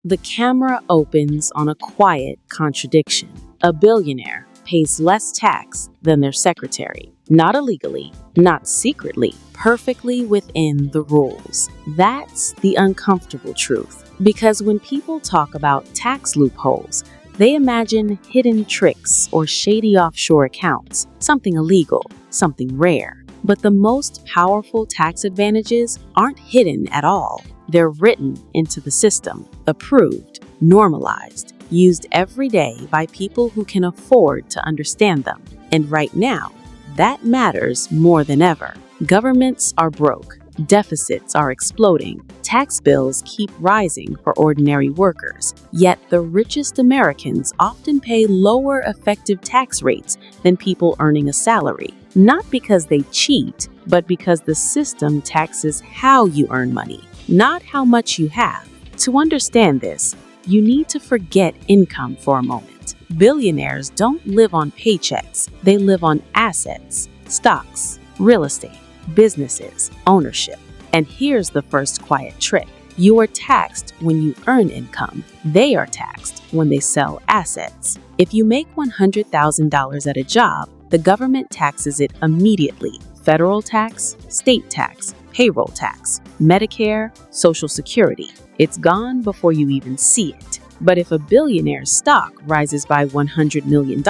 The camera opens on a quiet contradiction. A billionaire pays less tax than their secretary. Not illegally, not secretly, perfectly within the rules. That's the uncomfortable truth. Because when people talk about tax loopholes, they imagine hidden tricks or shady offshore accounts, something illegal, something rare. But the most powerful tax advantages aren't hidden at all. They're written into the system, approved, normalized, used every day by people who can afford to understand them. And right now, that matters more than ever. Governments are broke. Deficits are exploding. Tax bills keep rising for ordinary workers. Yet the richest Americans often pay lower effective tax rates than people earning a salary. Not because they cheat, but because the system taxes how you earn money, not how much you have. To understand this, you need to forget income for a moment. Billionaires don't live on paychecks. They live on assets, stocks, real estate, businesses, ownership. And here's the first quiet trick. You are taxed when you earn income. They are taxed when they sell assets. If you make $100,000 at a job, the government taxes it immediately. Federal tax, state tax, payroll tax, Medicare, Social Security. It's gone before you even see it. But if a billionaire's stock rises by $100 million,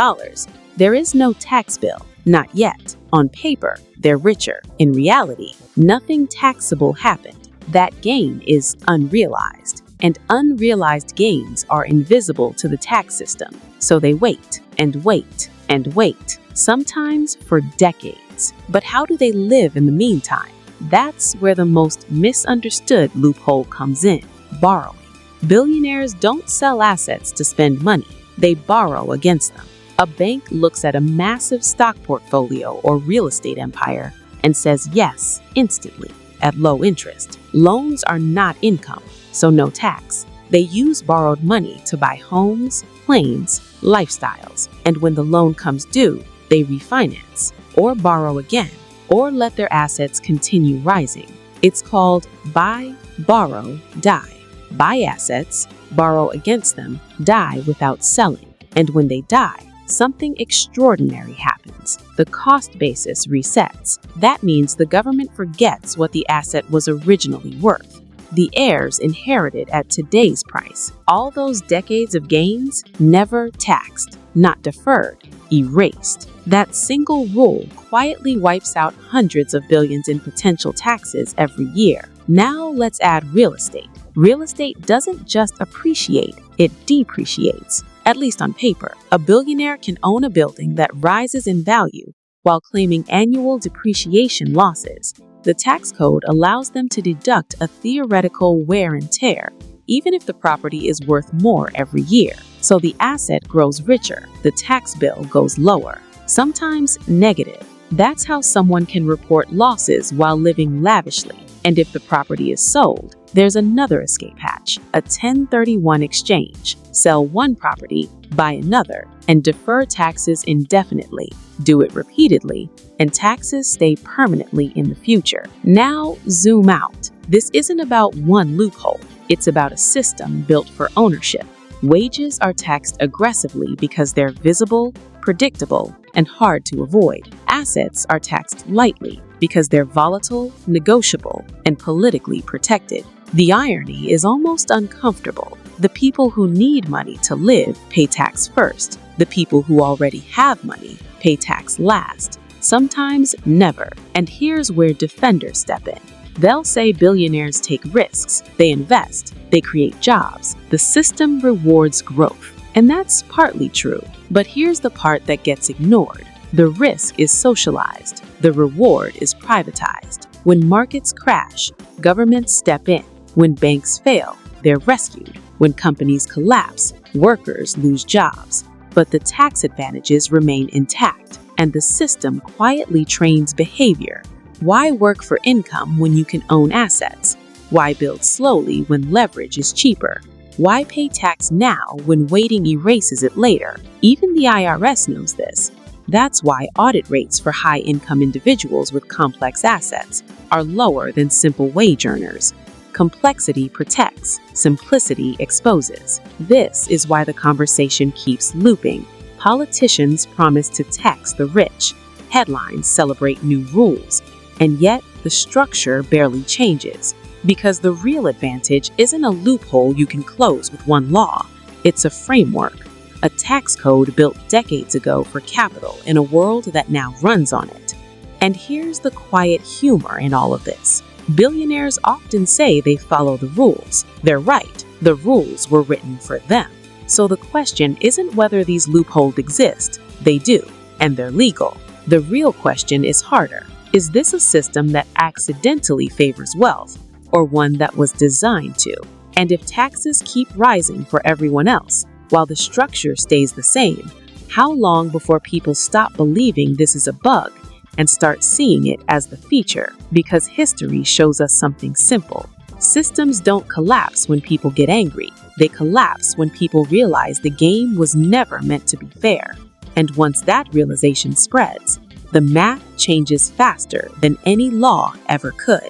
there is no tax bill. Not yet. On paper, they're richer. In reality, nothing taxable happened. That gain is unrealized. And unrealized gains are invisible to the tax system. So they wait and wait and wait, sometimes for decades. But how do they live in the meantime? That's where the most misunderstood loophole comes in: borrowing. Billionaires don't sell assets to spend money. They borrow against them. A bank looks at a massive stock portfolio or real estate empire and says yes instantly at low interest. Loans are not income, so no tax. They use borrowed money to buy homes, planes, lifestyles. And when the loan comes due, they refinance or borrow again or let their assets continue rising. It's called buy, borrow, die. Buy assets, borrow against them, die without selling. And when they die, something extraordinary happens. The cost basis resets. That means the government forgets what the asset was originally worth. The heirs inherit it at today's price. All those decades of gains, never taxed, not deferred, erased. That single rule quietly wipes out hundreds of billions in potential taxes every year. Now let's add real estate. Real estate doesn't just appreciate, it depreciates. At least on paper, a billionaire can own a building that rises in value while claiming annual depreciation losses. The tax code allows them to deduct a theoretical wear and tear, even if the property is worth more every year. So the asset grows richer, the tax bill goes lower, sometimes negative. That's how someone can report losses while living lavishly. And if the property is sold, there's another escape hatch, a 1031 exchange. Sell one property, buy another, and defer taxes indefinitely. Do it repeatedly, and taxes stay permanently in the future. Now, zoom out. This isn't about one loophole. It's about a system built for ownership. Wages are taxed aggressively because they're visible, predictable, and hard to avoid. Assets are taxed lightly because they're volatile, negotiable, and politically protected. The irony is almost uncomfortable. The people who need money to live pay tax first. The people who already have money pay tax last. Sometimes never. And here's where defenders step in. They'll say billionaires take risks, they invest, they create jobs. The system rewards growth. And that's partly true. But here's the part that gets ignored. The risk is socialized. The reward is privatized. When markets crash, governments step in. When banks fail, they're rescued. When companies collapse, workers lose jobs. But the tax advantages remain intact, and the system quietly trains behavior. Why work for income when you can own assets? Why build slowly when leverage is cheaper? Why pay tax now when waiting erases it later? Even the IRS knows this. That's why audit rates for high-income individuals with complex assets are lower than simple wage earners. Complexity protects, simplicity exposes. This is why the conversation keeps looping. Politicians promise to tax the rich. Headlines celebrate new rules. And yet, the structure barely changes. Because the real advantage isn't a loophole you can close with one law. It's a framework, a tax code built decades ago for capital in a world that now runs on it. And here's the quiet humor in all of this. Billionaires often say they follow the rules. They're right. The rules were written for them. So the question isn't whether these loopholes exist. They do, and they're legal. The real question is harder. Is this a system that accidentally favors wealth, or one that was designed to? And if taxes keep rising for everyone else, while the structure stays the same, how long before people stop believing this is a bug and start seeing it as the feature? Because history shows us something simple. Systems don't collapse when people get angry. They collapse when people realize the game was never meant to be fair. And once that realization spreads, the math changes faster than any law ever could.